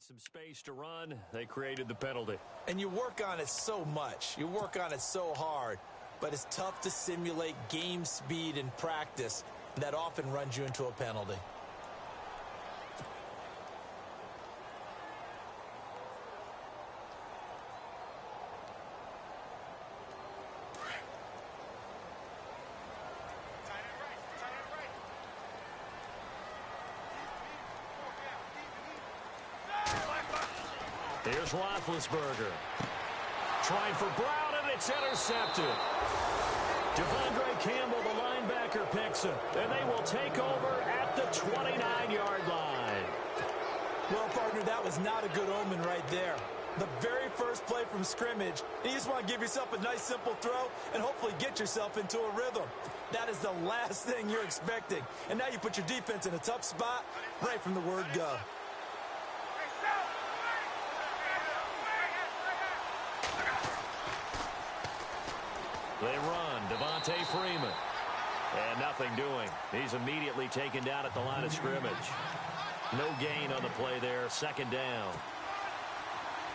some space to run. They created the penalty. And you work on it so much. You work on it so hard. But it's tough to simulate game speed in practice. That often runs you into a penalty. Here's Roethlisberger. Trying for Brown, and it's intercepted. Devondre Campbell, the linebacker, picks it. And they will take over at the 29-yard line. Well, partner, that was not a good omen right there. The very first play from scrimmage, you just want to give yourself a nice, simple throw and hopefully get yourself into a rhythm. That is the last thing you're expecting. And now you put your defense in a tough spot right from the word go. They run. Devontae Freeman. And nothing doing. He's immediately taken down at the line of scrimmage. No gain on the play there. Second down.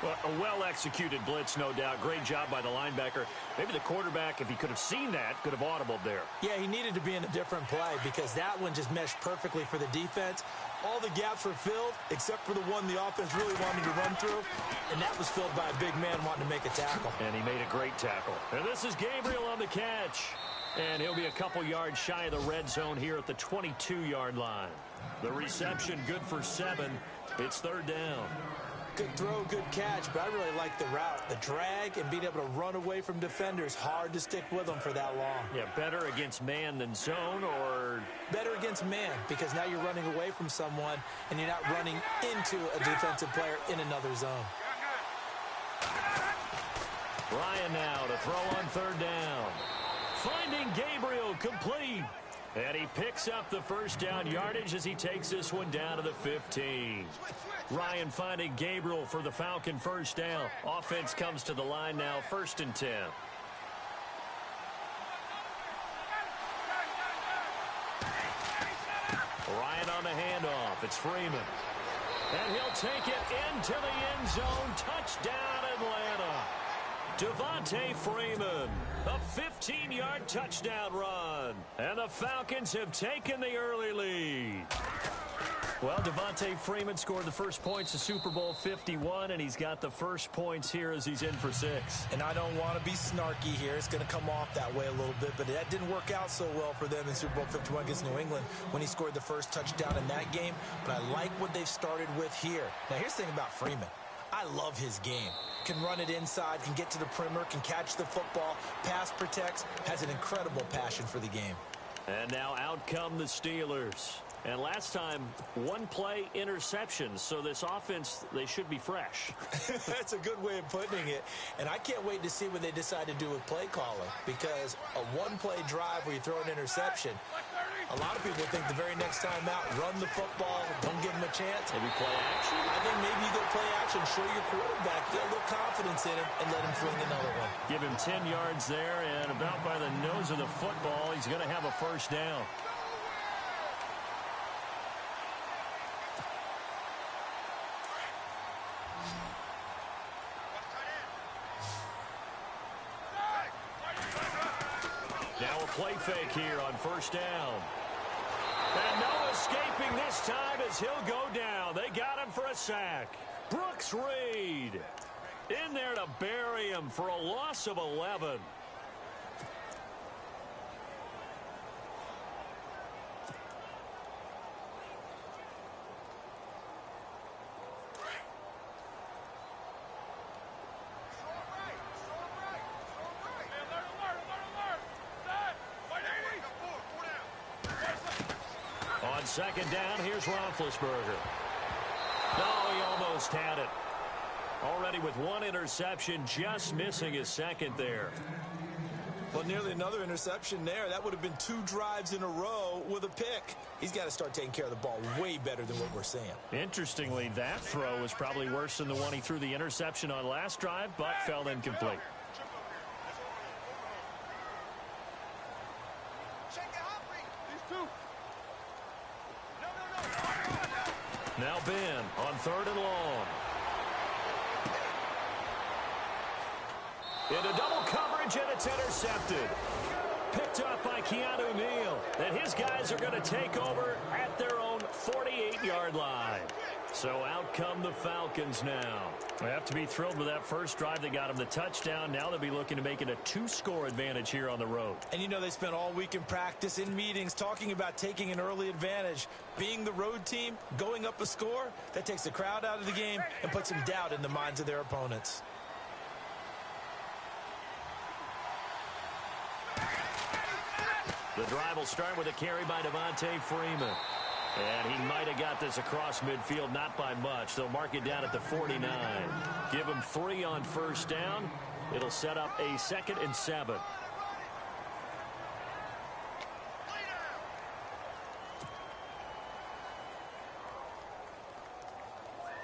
Well, a well-executed blitz, no doubt. Great job by the linebacker. Maybe the quarterback, if he could have seen that, could have audibled there. Yeah, he needed to be in a different play because that one just meshed perfectly for the defense. All the gaps were filled except for the one the offense really wanted to run through, and that was filled by a big man wanting to make a tackle. And he made a great tackle. And this is Gabriel on the catch. And he'll be a couple yards shy of the red zone here at the 22-yard line. The reception good for 7. It's third down. Good throw, good catch, but I really like the route. The drag and being able to run away from defenders, hard to stick with them for that long. Yeah, better against man than zone, or? Better against man, because now you're running away from someone and you're not running into a defensive player in another zone. Ryan now to throw on third down. Finding Gabriel complete. And he picks up the first down yardage as he takes this one down to the 15. Ryan finding Gabriel for the Falcon first down. Offense comes to the line now, 1st and 10. Ryan on the handoff. It's Freeman. And he'll take it into the end zone. Touchdown, Atlanta. Devontae Freeman, a 15-yard touchdown run. And the Falcons have taken the early lead. Well, Devontae Freeman scored the first points of Super Bowl 51, and he's got the first points here as he's in for 6. And I don't want to be snarky here. It's going to come off that way a little bit, but that didn't work out so well for them in Super Bowl 51 against New England when he scored the first touchdown in that game. But I like what they've started with here. Now, here's the thing about Freeman. I love his game. Can run it inside, can get to the perimeter, can catch the football, pass protects, has an incredible passion for the game. And now out come the Steelers. And last time, one play interception. So this offense, they should be fresh. That's a good way of putting it. And I can't wait to see what they decide to do with play calling. Because a one-play drive where you throw an interception, a lot of people think the very next time out, run the football, don't give them a chance. Maybe play action? I think maybe you go play action, show your quarterback, get a little confidence in him, and let him fling another one. Give him 10 yards there, and about by the nose of the football, he's going to have a first down. Now a play fake here on first down. And no escaping this time as he'll go down. They got him for a sack. Brooks Reed in there to bury him for a loss of 11. On second down, here's Roethlisberger. Oh, he almost had it. Already with one interception, just missing his second there. Well, nearly another interception there. That would have been 2 drives in a row with a pick. He's got to start taking care of the ball way better than what we're seeing. Interestingly, that throw was probably worse than the one he threw the interception on last drive, but fell incomplete. Now Ben on 3rd and long. Into double coverage, and it's intercepted. Picked up by Keanu Neal. And his guys are going to take over at their own 48-yard line. So out come the Falcons now. They have to be thrilled with that first drive that got them the touchdown. Now they'll be looking to make it a 2-score advantage here on the road. And you know they spent all week in practice, in meetings, talking about taking an early advantage. Being the road team, going up a score, that takes the crowd out of the game and puts some doubt in the minds of their opponents. The drive will start with a carry by Devontae Freeman. And he might have got this across midfield, not by much. They'll mark it down at the 49. Give him 3 on first down. It'll set up a 2nd and 7.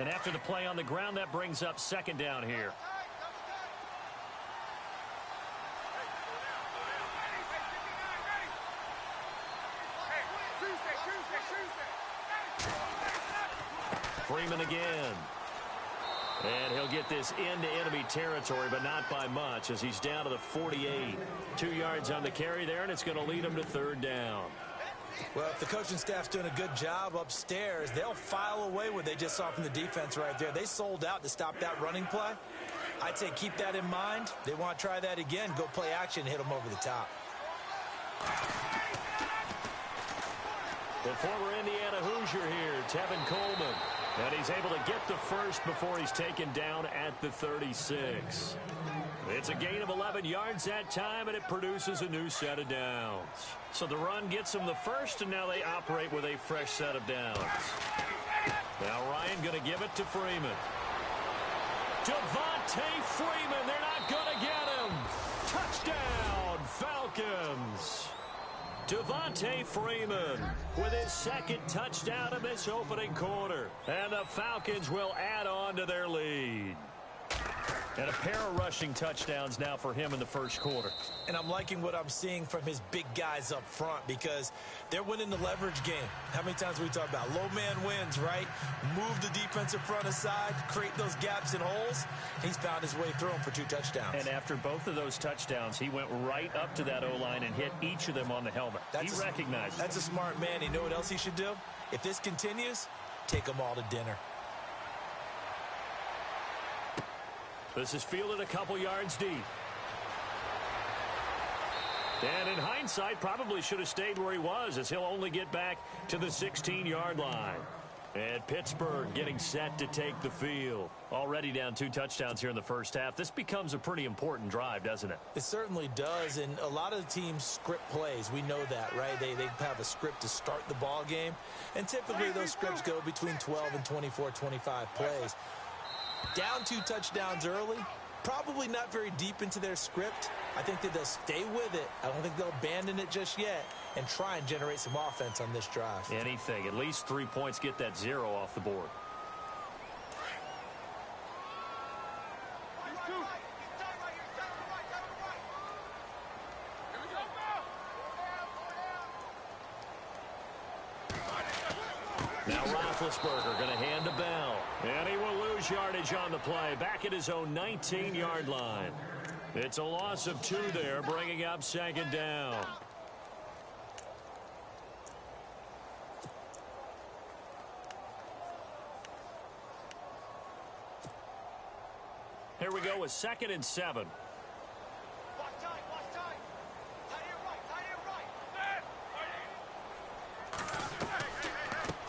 And after the play on the ground, that brings up 2nd down here. Freeman again. And he'll get this into enemy territory, but not by much as he's down to the 48. 2 yards on the carry there, and it's going to lead him to 3rd down. Well, if the coaching staff's doing a good job upstairs, they'll file away what they just saw from the defense right there. They sold out to stop that running play. I'd say keep that in mind. They want to try that again, go play action, hit them over the top. The former Indiana Hoosier here, Tevin Coleman. And he's able to get the first before he's taken down at the 36. It's a gain of 11 yards that time, and it produces a new set of downs. So the run gets them the first, and now they operate with a fresh set of downs. Now Ryan going to give it to Freeman. Devontae Freeman, they're not going to get him. Touchdown, Falcons. Devontae Freeman with his 2nd touchdown of this opening quarter. And the Falcons will add on to their lead. And a pair of rushing touchdowns now for him in the first quarter. And I'm liking what I'm seeing from his big guys up front because they're winning the leverage game. How many times we talk about low man wins, right? Move the defensive front aside, create those gaps and holes. He's found his way through them for 2 touchdowns. And after both of those touchdowns, he went right up to that O-line and hit each of them on the helmet. He recognized it. That's a smart man. You know what else he should do? If this continues, take them all to dinner. This is fielded a couple yards deep. And in hindsight, probably should have stayed where he was as he'll only get back to the 16-yard line. And Pittsburgh getting set to take the field. Already down 2 touchdowns here in the first half. This becomes a pretty important drive, doesn't it? It certainly does, and a lot of the teams script plays. We know that, right? They have a script to start the ball game, and typically those scripts go between 12 and 24, 25 plays. Down 2 touchdowns early, probably not very deep into their script. I think that they'll stay with it. I don't think they'll abandon it just yet and try and generate some offense on this drive. Anything. At least 3 points, get that 0 off the board. Now Roethlisberger going to hand to Bell. And he will lose yardage on the play. Back at his own 19-yard line. It's a loss of 2 there, bringing up 2nd down. Here we go with 2nd and 7.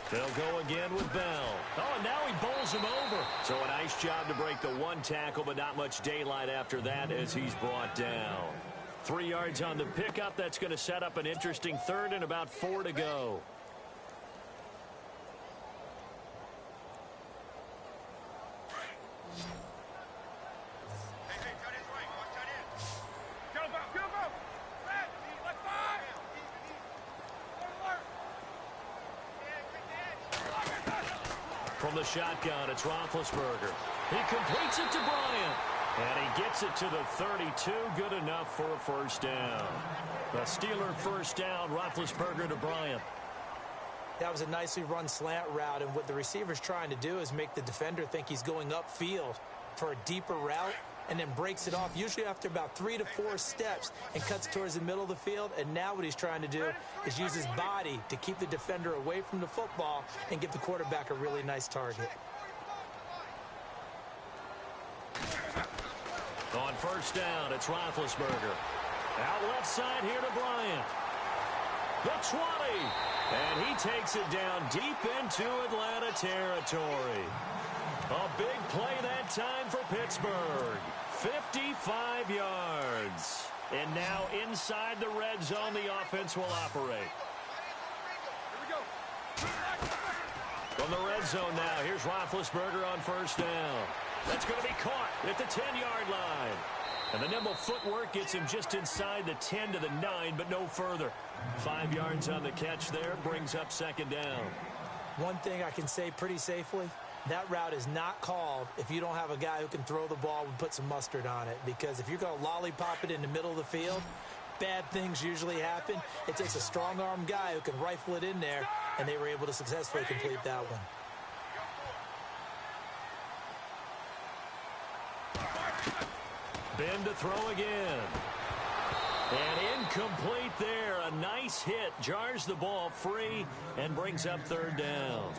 They'll go again with Bell. Oh, and now he bowls him over. So a nice job to break the 1 tackle, but not much daylight after that as he's brought down. 3 yards on the pickup. That's going to set up an interesting 3rd and about 4 to go. From the shotgun, it's Roethlisberger. He completes it to Bryant. And he gets it to the 32. Good enough for a first down. The Steeler first down, Roethlisberger to Bryant. That was a nicely run slant route, and what the receiver's trying to do is make the defender think he's going upfield for a deeper route. and then breaks it off, usually after about 3 to 4 steps, and cuts towards the middle of the field. And now what he's trying to do is use his body to keep the defender away from the football and give the quarterback a really nice target. On first down, it's Roethlisberger. Out left side here to Bryant. The 20. And he takes it down deep into Atlanta territory. A big play that time for Pittsburgh. 55 yards. And now inside the red zone, the offense will operate. From the red zone now, here's Roethlisberger on first down. That's going to be caught at the 10-yard line. And the nimble footwork gets him just inside the 10 to the 9, but no further. 5 yards on the catch there, brings up second down. One thing I can say pretty safely, that route is not called if you don't have a guy who can throw the ball and put some mustard on it. Because if you're going to lollipop it in the middle of the field, bad things usually happen. It takes a strong-arm guy who can rifle it in there, and they were able to successfully complete that one. Ben to throw again. And incomplete there. A nice hit. Jars the ball free and brings up third down.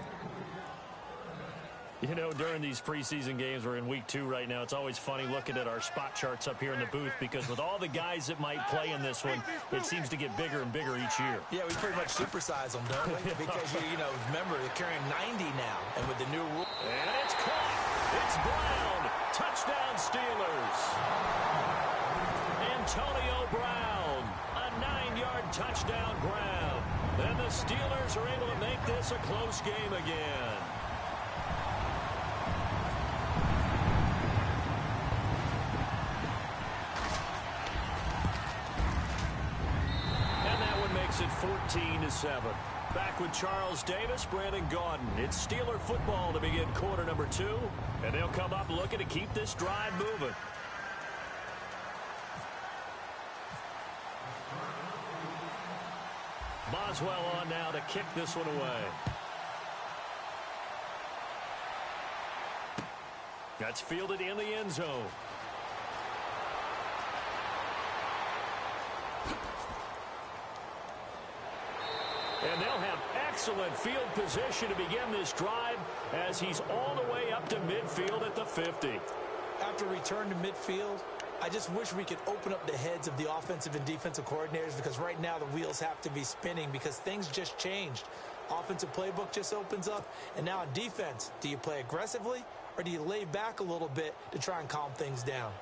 You know, during these preseason games, we're in week 2 right now, it's always funny looking at our spot charts up here in the booth because with all the guys that might play in this one, it seems to get bigger and bigger each year. Yeah, we pretty much supersize them, don't we? Because, you know, remember, they're carrying 90 now. And with the new rule. And it's caught. It's Brown. Touchdown, Steelers. Antonio Brown. A 9-yard touchdown grab. And the Steelers are able to make this a close game again. Makes it 14-7. Back with Charles Davis, Brandon Gaudin. It's Steeler football to begin quarter number 2, and they'll come up looking to keep this drive moving. Boswell on now to kick this one away. That's fielded in the end zone. And they'll have excellent field position to begin this drive as he's all the way up to midfield at the 50. After return to midfield, I just wish we could open up the heads of the offensive and defensive coordinators because right now the wheels have to be spinning because things just changed. Offensive playbook just opens up, and now on defense, do you play aggressively or do you lay back a little bit to try and calm things down?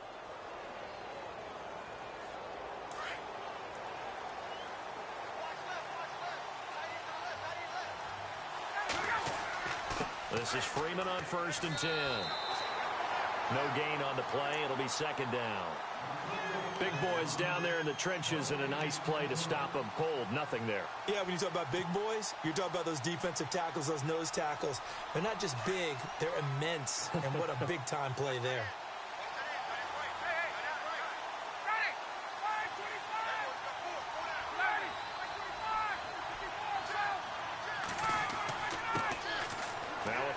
This is Freeman on first and 10. No gain on the play. It'll be second down. Big boys down there in the trenches and a nice play to stop them cold. Nothing there. Yeah, when you talk about big boys, you're talking about those defensive tackles, those nose tackles. They're not just big, they're immense. And what a big-time play there.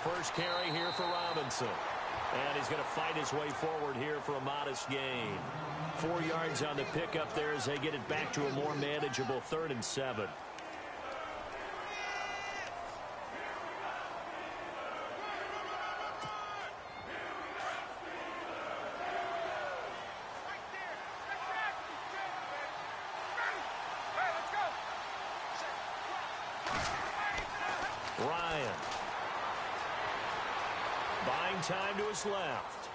First carry here for Robinson. And he's going to fight his way forward here for a modest gain. 4 yards on the pickup there as they get it back to a more manageable 3rd and 7. Ryan. Buying time to his left.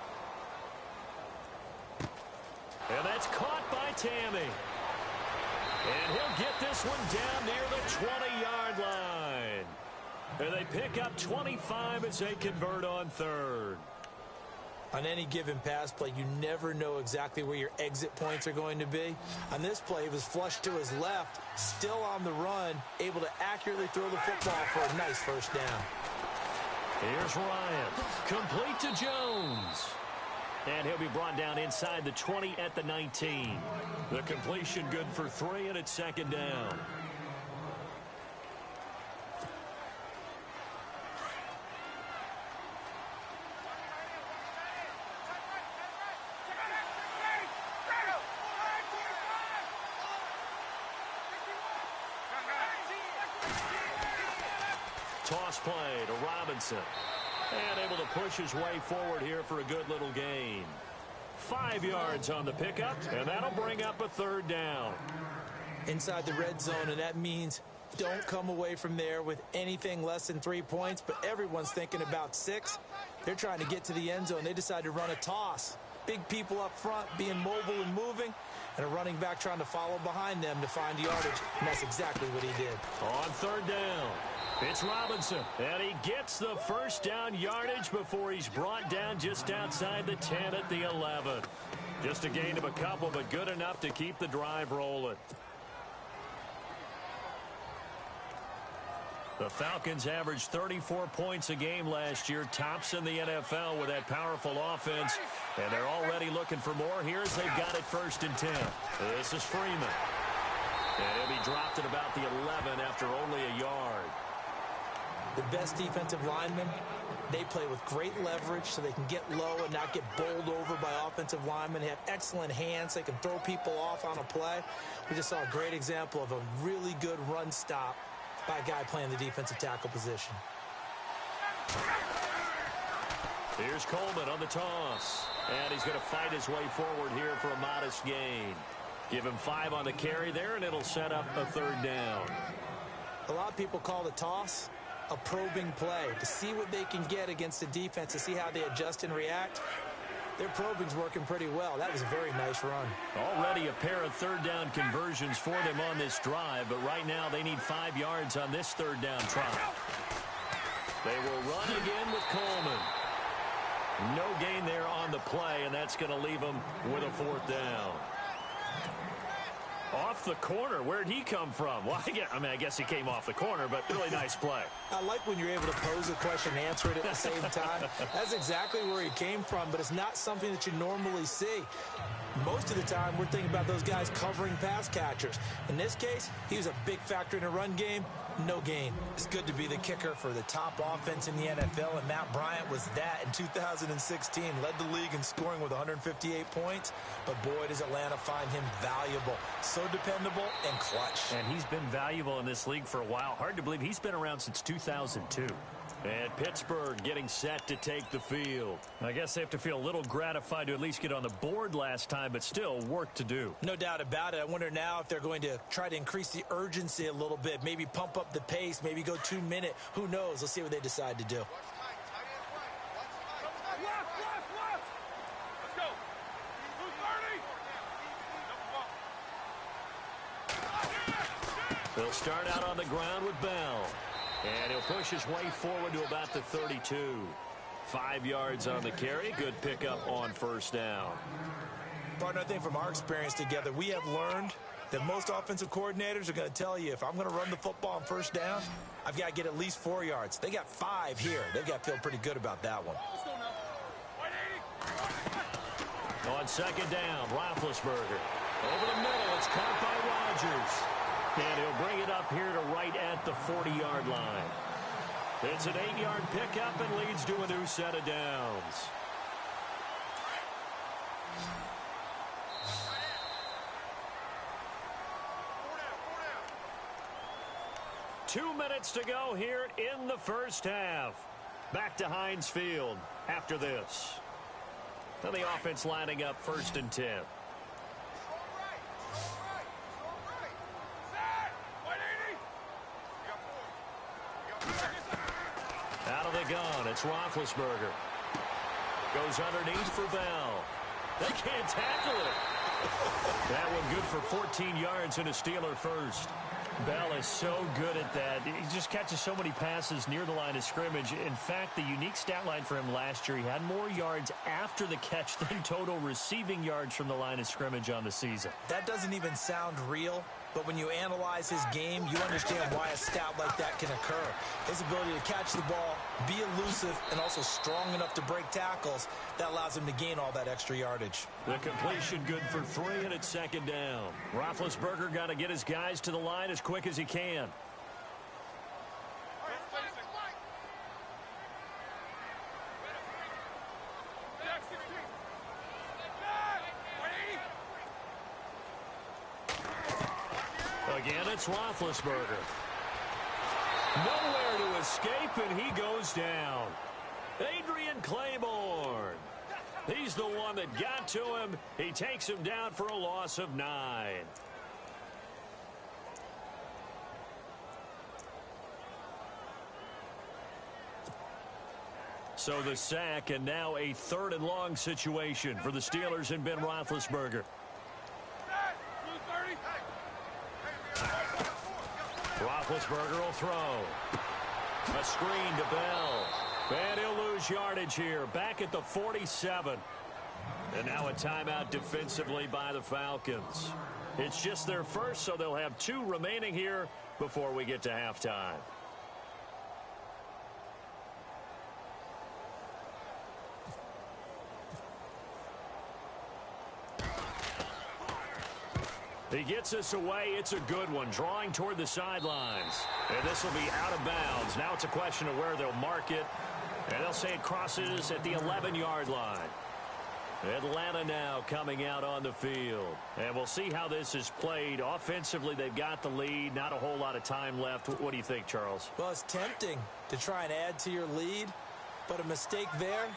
And that's caught by Tammy. And he'll get this one down near the 20-yard line. And they pick up 25 as they convert on 3rd. On any given pass play, you never know exactly where your exit points are going to be. On this play, he was flushed to his left, still on the run, able to accurately throw the football for a nice first down. Here's Ryan. Complete to Jones. And he'll be brought down inside the 20 at the 19. The completion good for 3, and it's second down. Toss play to Robinson. And able to push his way forward here for a good little gain. 5 yards on the pickup, and that'll bring up a third down. Inside the red zone, and that means don't come away from there with anything less than 3 points, but everyone's thinking about 6. They're trying to get to the end zone. They decide to run a toss. Big people up front being mobile and moving, and a running back trying to follow behind them to find yardage, and that's exactly what he did. On third down, it's Robinson, and he gets the first down yardage before he's brought down just outside the 10 at the 11. Just a gain of a couple, but good enough to keep the drive rolling. The Falcons averaged 34 points a game last year, tops in the NFL with that powerful offense, and they're already looking for more here as they've got it 1st and 10. This is Freeman, and he'll be dropped at about the 11 after only a yard. The best defensive linemen, they play with great leverage so they can get low and not get bowled over by offensive linemen. They have excellent hands. They can throw people off on a play. We just saw a great example of a really good run stop by a guy playing the defensive tackle position. Here's Coleman on the toss. And he's going to fight his way forward here for a modest gain. Give him 5 on the carry there, and it'll set up a third down. A lot of people call the toss a probing play to see what they can get against the defense, to see how they adjust and react. Their probing's working pretty well. That was a very nice run. Already a pair of third down conversions for them on this drive, but right now they need 5 yards on this third down try. They will run again with Coleman. No gain there on the play, and that's going to leave them with a 4th down. Off the corner. Where'd he come from? Well, I guess he came off the corner, but really nice play. I like when you're able to pose a question and answer it at the same time. That's exactly where he came from, but it's not something that you normally see. Most of the time, we're thinking about those guys covering pass catchers. In this case, he was a big factor in a run game. No gain. It's good to be the kicker for the top offense in the NFL, and Matt Bryant was that in 2016. Led the league in scoring with 158 points, but boy, does Atlanta find him valuable. So dependable and clutch. And he's been valuable in this league for a while. Hard to believe he's been around since 2002. And Pittsburgh getting set to take the field. I guess they have to feel a little gratified to at least get on the board last time, but still work to do. No doubt about it. I wonder now if they're going to try to increase the urgency a little bit, maybe pump up the pace, maybe go 2-minute. Who knows? Let's see what they decide to do. They'll start out on the ground with Bell. And he'll push his way forward to about the 32. 5 yards on the carry. Good pickup on 1st down. Partner, I think from our experience together, we have learned that most offensive coordinators are going to tell you, if I'm going to run the football on 1st down, I've got to get at least 4 yards. They got 5 here. They've got to feel pretty good about that one. On 2nd down, Roethlisberger. Over the middle, it's caught by Rodgers. And he'll bring it up here to right at the 40-yard line. It's an 8-yard pickup and leads to a new set of downs. Two minutes to go here in the 1st half. Back to Heinz Field after this. Now the offense lining up 1st and 10. Out of the gun, it's Roethlisberger. Goes underneath for Bell. They can't tackle it. That one good for 14 yards and a Steeler first. Bell is so good at that. He just catches so many passes near the line of scrimmage. In fact, the unique stat line for him last year, he had more yards after the catch than total receiving yards from the line of scrimmage on the season. That doesn't even sound real, but when you analyze his game, you understand why a stat like that can occur. His ability to catch the ball, be elusive, and also strong enough to break tackles, that allows him to gain all that extra yardage. The completion good for 3, and it's 2nd down. Roethlisberger got to get his guys to the line as quick as he can. Again, it's Roethlisberger. Nowhere to escape, and he goes down. Adrian Claiborne. He's the one that got to him. He takes him down for a loss of 9. So the sack, and now a 3rd and long situation for the Steelers and Ben Roethlisberger. Roethlisberger will throw. A screen to Bell. And he'll lose yardage here. Back at the 47. And now a timeout defensively by the Falcons. It's just their first, so they'll have 2 remaining here before we get to halftime. He gets us away. It's a good one, drawing toward the sidelines. And this will be out of bounds. Now it's a question of where they'll mark it. And they'll say it crosses at the 11-yard line. Atlanta now coming out on the field. And we'll see how this is played. Offensively, they've got the lead. Not a whole lot of time left. What do you think, Charles? Well, it's tempting to try and add to your lead, but a mistake there,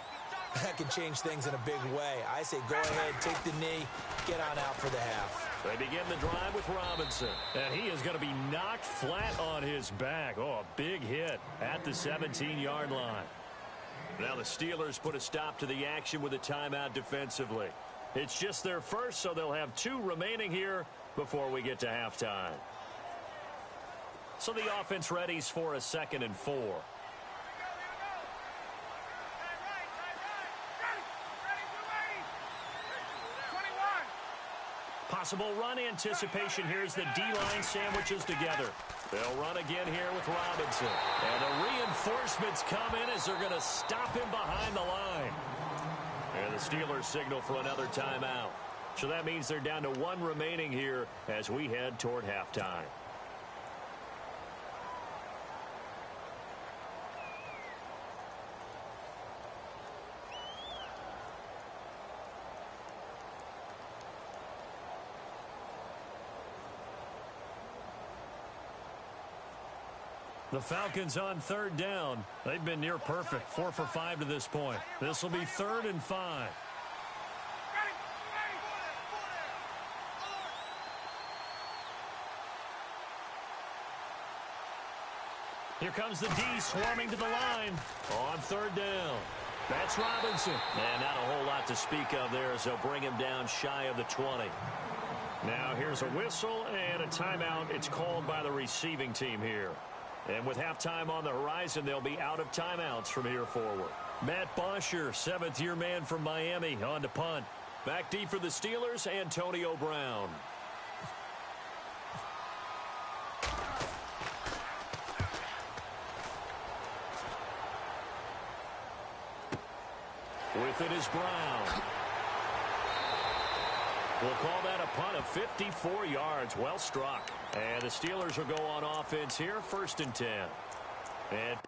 that can change things in a big way. I say go ahead, take the knee, get on out for the half. They begin the drive with Robinson. And he is going to be knocked flat on his back. Oh, a big hit at the 17-yard line. Now the Steelers put a stop to the action with a timeout defensively. It's just their first, so they'll have 2 remaining here before we get to halftime. So the offense readies for a 2nd and 4. Possible run anticipation here as the D-line sandwiches together. They'll run again here with Robinson. And the reinforcements come in as they're going to stop him behind the line. And the Steelers signal for another timeout. So that means they're down to 1 remaining here as we head toward halftime. The Falcons on 3rd down. They've been near perfect, 4 for 5 to this point. This will be 3rd and 5. Here comes the D swarming to the line on 3rd down. That's Robinson. And not a whole lot to speak of there as they'll bring him down shy of the 20. Now here's a whistle and a timeout. It's called by the receiving team here. And with halftime on the horizon, they'll be out of timeouts from here forward. Matt Bosher, 7th-year man from Miami, on to punt. Back deep for the Steelers, Antonio Brown. With it is Brown. We'll call that a punt of 54 yards. Well struck. And the Steelers will go on offense here, 1st and 10. And